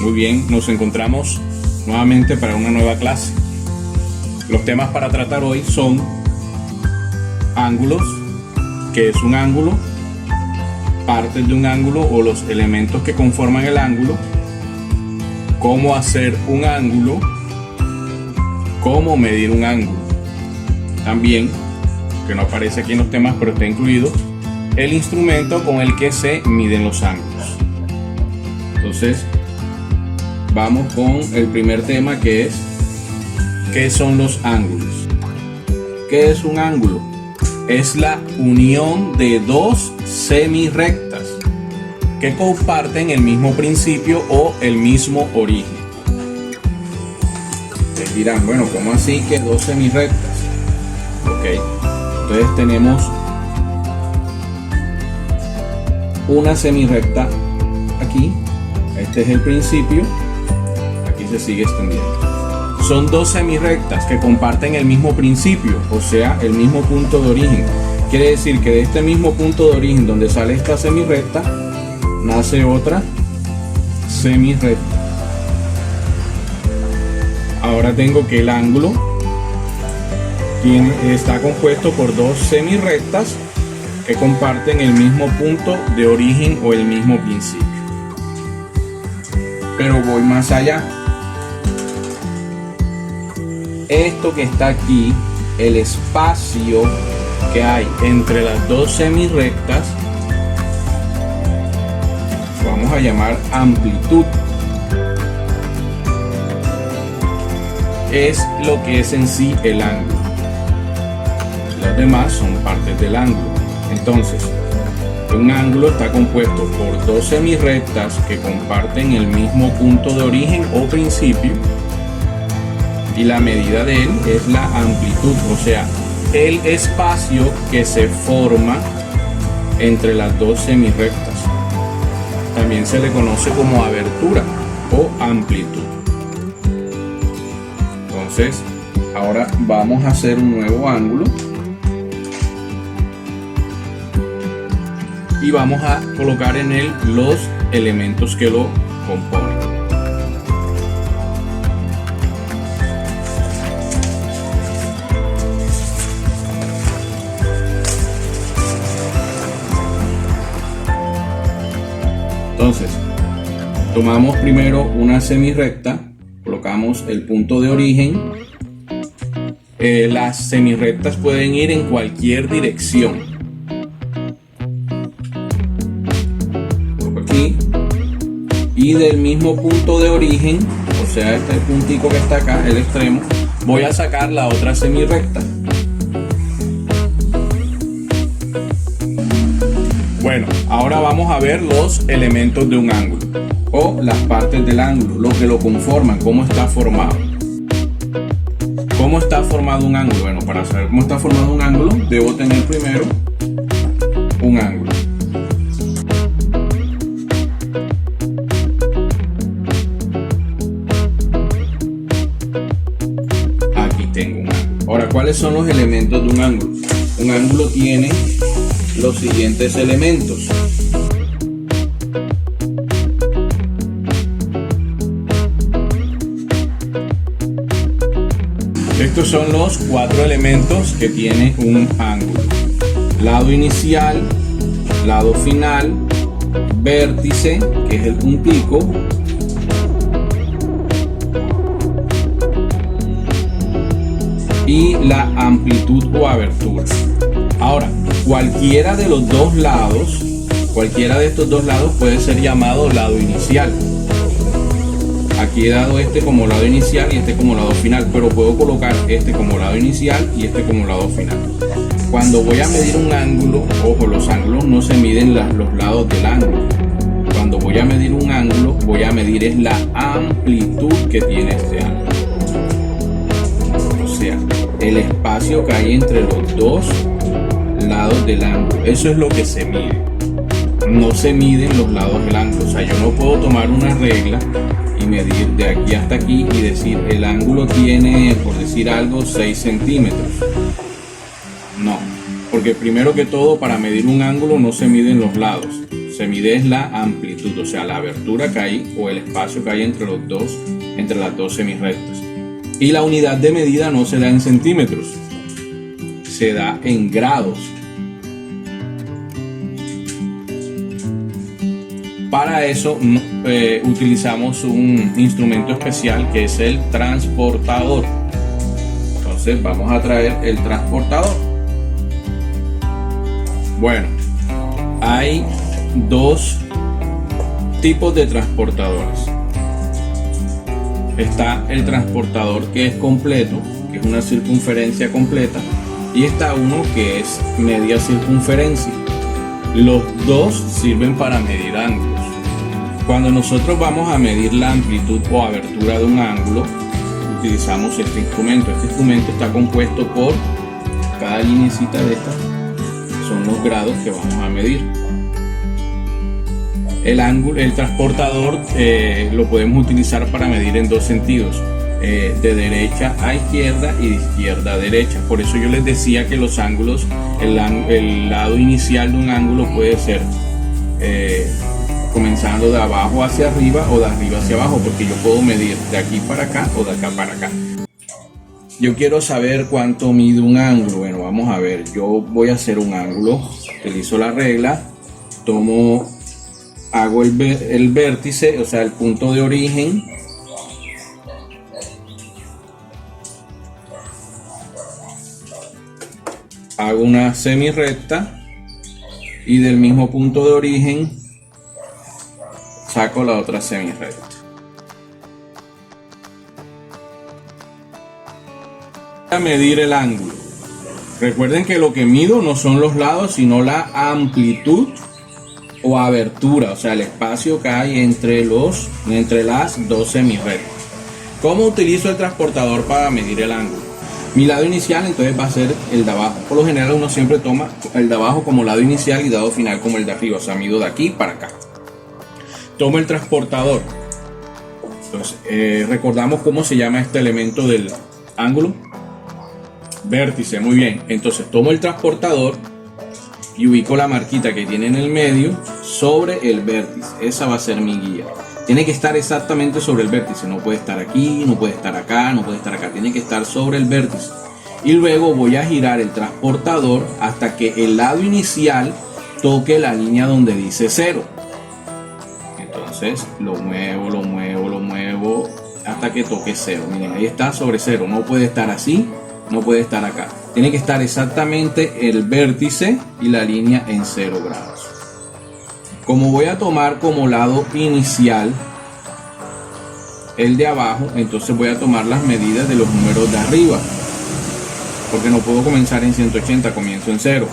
Muy bien, nos encontramos nuevamente para una nueva clase. Los temas para tratar hoy son ángulos, qué es un ángulo, partes de un ángulo o los elementos que conforman el ángulo, cómo hacer un ángulo, cómo medir un ángulo. También, que no aparece aquí en los temas pero está incluido, el instrumento con el que se miden los ángulos. Entonces, vamos con el primer tema, que es ¿qué son los ángulos? ¿Qué es un ángulo? Es la unión de dos semirrectas que comparten el mismo principio o el mismo origen. Ustedes dirán, bueno, ¿cómo así que dos semirrectas? Ok, entonces tenemos una semirrecta aquí. Este es el principio. Aquí se sigue extendiendo. Son dos semirrectas que comparten el mismo principio, o sea, el mismo punto de origen. Quiere decir que de este mismo punto de origen donde sale esta semirrecta, nace otra semirrecta. Ahora tengo que el ángulo está compuesto por dos semirrectas que comparten el mismo punto de origen o el mismo principio. Pero voy más allá. Esto que está aquí, el espacio que hay entre las dos semirrectas, vamos a llamar amplitud. Es lo que es en sí el ángulo. Los demás son partes del ángulo. Entonces, un ángulo está compuesto por dos semirrectas que comparten el mismo punto de origen o principio, y la medida de él es la amplitud, o sea, el espacio que se forma entre las dos semirrectas. También se le conoce como abertura o amplitud. Entonces, ahora vamos a hacer un nuevo ángulo y vamos a colocar en él los elementos que lo componen. Entonces, tomamos primero una semirrecta, colocamos el punto de origen. Las semirrectas pueden ir en cualquier dirección. Y del mismo punto de origen, o sea, este puntico que está acá, el extremo, voy a sacar la otra semirrecta. Bueno, ahora vamos a ver los elementos de un ángulo o las partes del ángulo, lo que lo conforman, cómo está formado. ¿Cómo está formado un ángulo? Bueno, para saber cómo está formado un ángulo, debo tener primero un ángulo. Ahora, ¿cuáles son los elementos de un ángulo? Un ángulo tiene los siguientes elementos. Estos son los cuatro elementos que tiene un ángulo: lado inicial, lado final, vértice, que es el puntico, y la amplitud o abertura. Ahora, cualquiera de los dos lados, cualquiera de estos dos lados puede ser llamado lado inicial. Aquí he dado este como lado inicial y este como lado final, pero puedo colocar este como lado inicial y este como lado final. Cuando voy a medir un ángulo, ojo, los ángulos no se miden los lados del ángulo. Cuando voy a medir un ángulo, voy a medir es la amplitud que tiene este ángulo. O sea, el espacio que hay entre los dos lados del ángulo. Eso es lo que se mide. No se miden los lados del ángulo. O sea, yo no puedo tomar una regla y medir de aquí hasta aquí y decir el ángulo tiene, por decir algo, 6 centímetros. No, porque primero que todo, para medir un ángulo no se miden los lados, se mide es la amplitud, o sea, la abertura que hay o el espacio que hay entre las dos semirrectas. Y la unidad de medida no se da en centímetros, se da en grados. Para eso utilizamos un instrumento especial que es el transportador. Entonces vamos a traer el transportador. Bueno, hay dos tipos de transportadores. Está el transportador que es completo, que es una circunferencia completa, y está uno que es media circunferencia. Los dos sirven para medir ángulos. Cuando nosotros vamos a medir la amplitud o abertura de un ángulo, utilizamos este instrumento. Este instrumento está compuesto por cada lineecita de estas, son los grados que vamos a medir. El transportador lo podemos utilizar para medir en dos sentidos, de derecha a izquierda y de izquierda a derecha. Por eso yo les decía que los ángulos, el lado inicial de un ángulo puede ser comenzando de abajo hacia arriba o de arriba hacia abajo, porque yo puedo medir de aquí para acá o de acá para acá. Yo quiero saber cuánto mide un ángulo. Bueno, vamos a ver, yo voy a hacer un ángulo, utilizo la regla, hago el vértice, o sea, el punto de origen, hago una semirrecta y del mismo punto de origen saco la otra semirrecta. Voy a medir el ángulo. Recuerden que lo que mido no son los lados, sino la amplitud o abertura, o sea, el espacio que hay entre las dos semirrectas. ¿Cómo utilizo el transportador para medir el ángulo? Mi lado inicial entonces va a ser el de abajo. Por lo general uno siempre toma el de abajo como lado inicial y lado final como el de arriba, o sea, mido de aquí para acá. Tomo el transportador. Entonces, recordamos cómo se llama este elemento del ángulo. Vértice, muy bien. Entonces tomo el transportador y ubico la marquita que tiene en el medio sobre el vértice. Esa va a ser mi guía. Tiene que estar exactamente sobre el vértice. No puede estar aquí, no puede estar acá, no puede estar acá. Tiene que estar sobre el vértice. Y luego voy a girar el transportador hasta que el lado inicial toque la línea donde dice 0. Entonces lo muevo hasta que toque 0. Miren, ahí está sobre 0. No puede estar así, no puede estar acá. Tiene que estar exactamente el vértice y la línea en 0 grados. Como voy a tomar como lado inicial el de abajo, entonces voy a tomar las medidas de los números de arriba, porque no puedo comenzar en 180, comienzo en 0.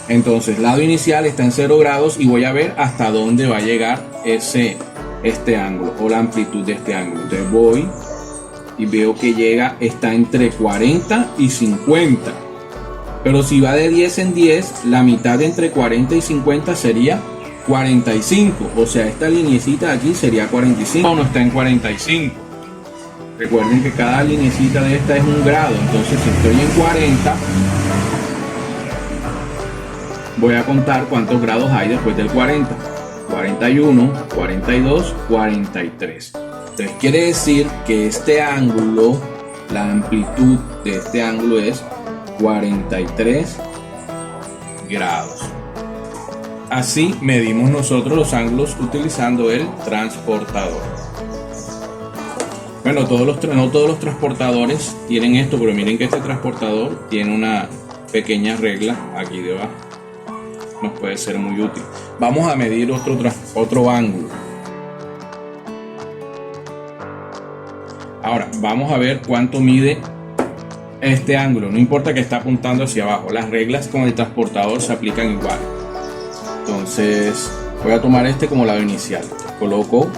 Entonces lado inicial está en 0 grados y voy a ver hasta dónde va a llegar este ángulo o la amplitud de este ángulo. Entonces voy y veo que está entre 40 y 50. Pero si va de 10 en 10, la mitad de entre 40 y 50 sería 45. O sea, esta lineecita de aquí sería 45. No está en 45. Recuerden que cada lineecita de esta es un grado. Entonces si estoy en 40, voy a contar cuántos grados hay después del 40. 41, 42, 43. Entonces quiere decir que este ángulo, la amplitud de este ángulo es 43 grados. Así medimos nosotros los ángulos utilizando el transportador. Bueno, no todos los transportadores tienen esto, pero miren que este transportador tiene una pequeña regla aquí debajo. Nos puede ser muy útil. Vamos a medir otro ángulo. Ahora vamos a ver cuánto mide este ángulo. No importa que está apuntando hacia abajo, las reglas con el transportador se aplican igual. Entonces voy a tomar este como lado inicial. Coloco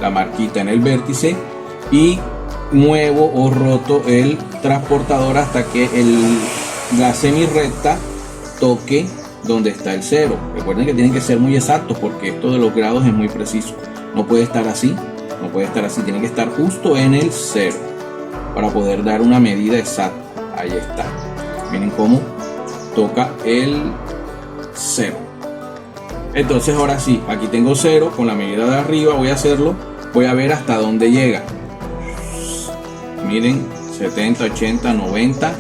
la marquita en el vértice y muevo o roto el transportador hasta que la semirrecta toque donde está el 0. Recuerden que tienen que ser muy exactos porque esto de los grados es muy preciso. No puede estar así, no puede estar así, tiene que estar justo en el 0 para poder dar una medida exacta. Ahí está. Miren cómo toca el 0. Entonces ahora sí, aquí tengo 0, con la medida de arriba voy a hacerlo, voy a ver hasta dónde llega. Miren, 70, 80, 90,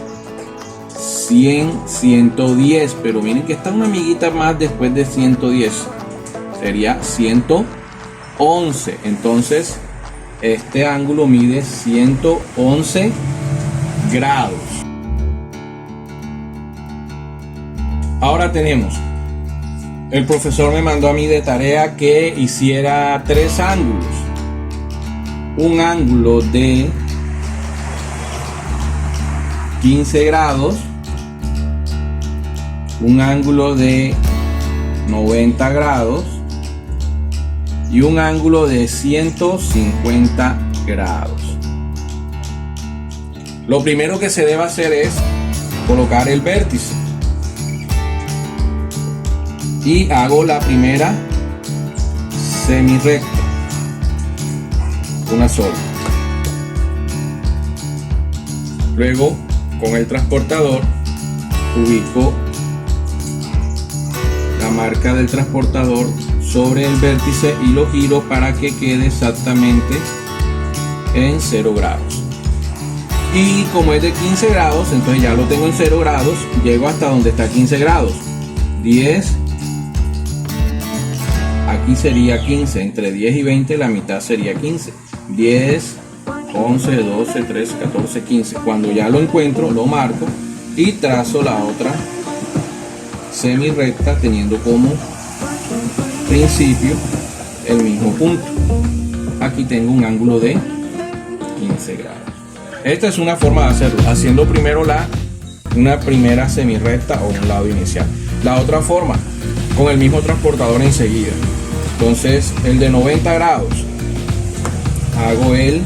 100, 110, pero miren que está una amiguita más después de 110, sería 111. Entonces este ángulo mide 111 grados. Ahora tenemos, el profesor me mandó a mí de tarea que hiciera 3 ángulos. Un ángulo de 15 grados, un ángulo de 90 grados y un ángulo de 150 grados. Lo primero que se debe hacer es colocar el vértice. Y hago la primera semirrecta, una sola. Luego con el transportador ubico la marca del transportador sobre el vértice y lo giro para que quede exactamente en 0 grados. Y como es de 15 grados, entonces ya lo tengo en 0 grados, llego hasta donde está 15 grados. 10, aquí sería 15, entre 10 y 20 la mitad sería 15. 10, 11, 12, 13, 14, 15. Cuando ya lo encuentro, lo marco y trazo la otra semirrecta teniendo como principio el mismo punto. Aquí tengo un ángulo de 15 grados. Esta es una forma de hacerlo, haciendo primero una primera semirrecta o un lado inicial. La otra forma, con el mismo transportador enseguida. Entonces el de 90 grados, hago el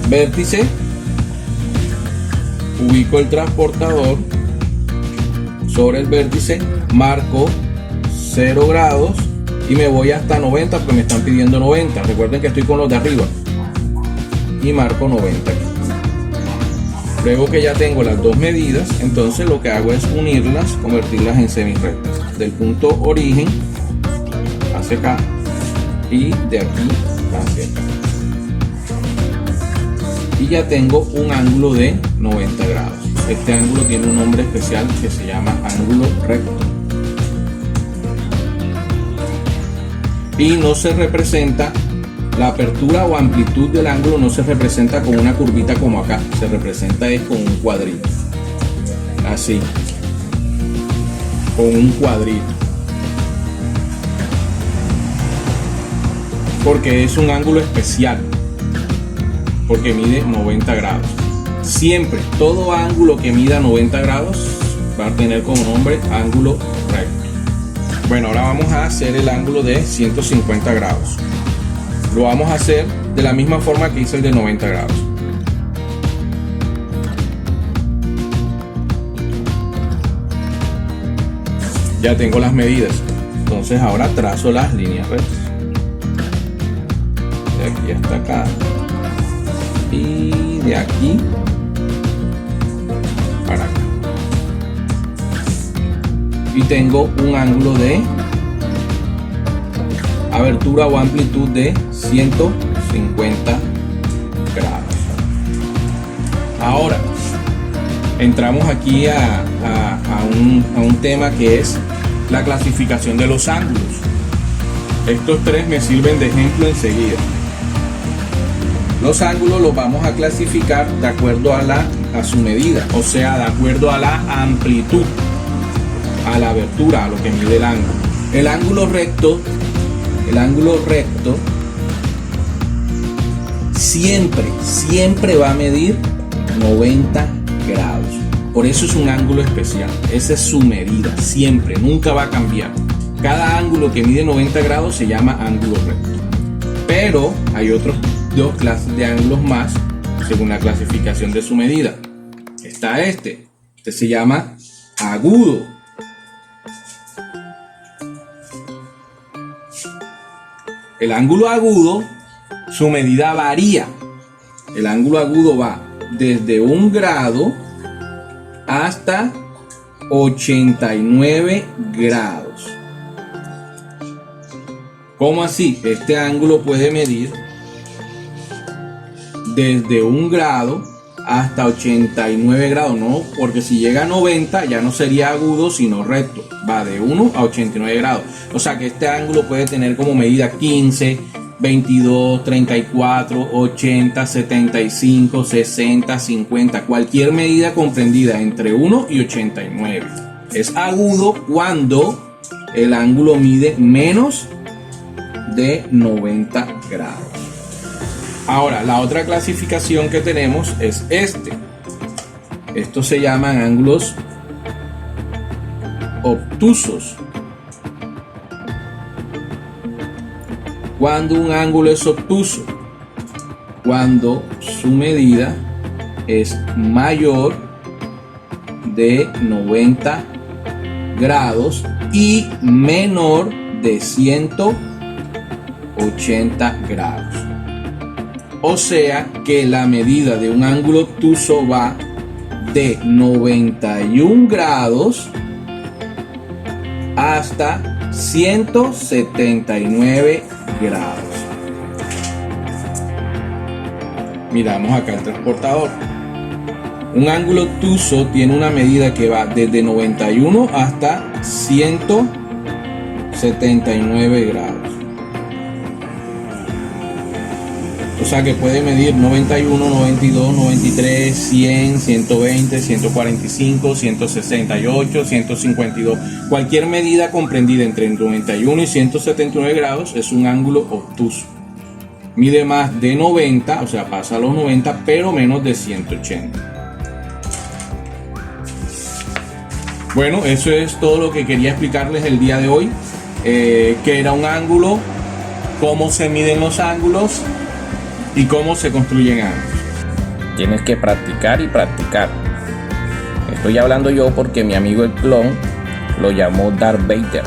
vértice, ubico el transportador sobre el vértice, marco 0 grados y me voy hasta 90 porque me están pidiendo 90. Recuerden que estoy con los de arriba y marco 90 aquí. Luego que ya tengo las dos medidas, entonces lo que hago es unirlas, convertirlas en semirrectas del punto origen hacia acá y de aquí hacia acá. Y ya tengo un ángulo de 90 grados. Este ángulo tiene un nombre especial que se llama ángulo recto. Y no se representa, la apertura o amplitud del ángulo no se representa con una curvita como acá, se representa es con un cuadrito. Así. Con un cuadrito. Porque es un ángulo especial. Porque mide 90 grados. Siempre, todo ángulo que mida 90 grados va a tener como nombre ángulo recto. Bueno, ahora vamos a hacer el ángulo de 150 grados. Lo vamos a hacer de la misma forma que hice el de 90 grados. Ya tengo las medidas. Entonces ahora trazo las líneas rectas. De aquí hasta acá. Y de aquí para acá. Y tengo un ángulo de abertura o amplitud de 150 grados. Ahora entramos aquí a un tema que es la clasificación de los ángulos. Estos tres me sirven de ejemplo enseguida. Los ángulos los vamos a clasificar de acuerdo a su medida, o sea, de acuerdo a la amplitud, a la abertura, a lo que mide el ángulo. El ángulo recto siempre va a medir 90 grados. Por eso es un ángulo especial. Esa es su medida, siempre, nunca va a cambiar. Cada ángulo que mide 90 grados se llama ángulo recto. Pero hay otros dos clases de ángulos más según la clasificación de su medida. Está este se llama agudo. El ángulo agudo, su medida varía. El ángulo agudo va desde 1 grado hasta 89 grados. ¿Cómo así? Este ángulo puede medir desde 1 grado hasta 89 grados, no, porque si llega a 90 ya no sería agudo sino recto, va de 1 a 89 grados, o sea que este ángulo puede tener como medida 15, 22, 34, 80, 75, 60, 50, cualquier medida comprendida entre 1 y 89. Es agudo cuando el ángulo mide menos de 90 grados. Ahora, la otra clasificación que tenemos es estos se llaman ángulos obtusos. Cuando un ángulo es obtuso, cuando su medida es mayor de 90 grados y menor de 180 grados. O sea que la medida de un ángulo obtuso va de 91 grados hasta 179 grados. Miramos acá el transportador. Un ángulo obtuso tiene una medida que va desde 91 hasta 179 grados. O sea que puede medir 91, 92, 93, 100, 120, 145, 168, 152. Cualquier medida comprendida entre 91 y 179 grados es un ángulo obtuso. Mide más de 90, o sea, pasa a los 90, pero menos de 180. Bueno, eso es todo lo que quería explicarles el día de hoy. Qué era un ángulo, cómo se miden los ángulos y cómo se construyen ángulos. Tienes que practicar y practicar. Estoy hablando yo porque mi amigo el clon lo llamó Darth Vader.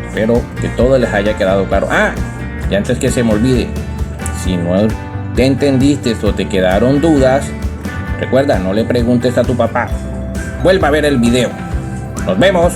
Espero que todo les haya quedado claro. Y antes que se me olvide, si no te entendiste o te quedaron dudas, recuerda, no le preguntes a tu papá. Vuelva a ver el video. Nos vemos.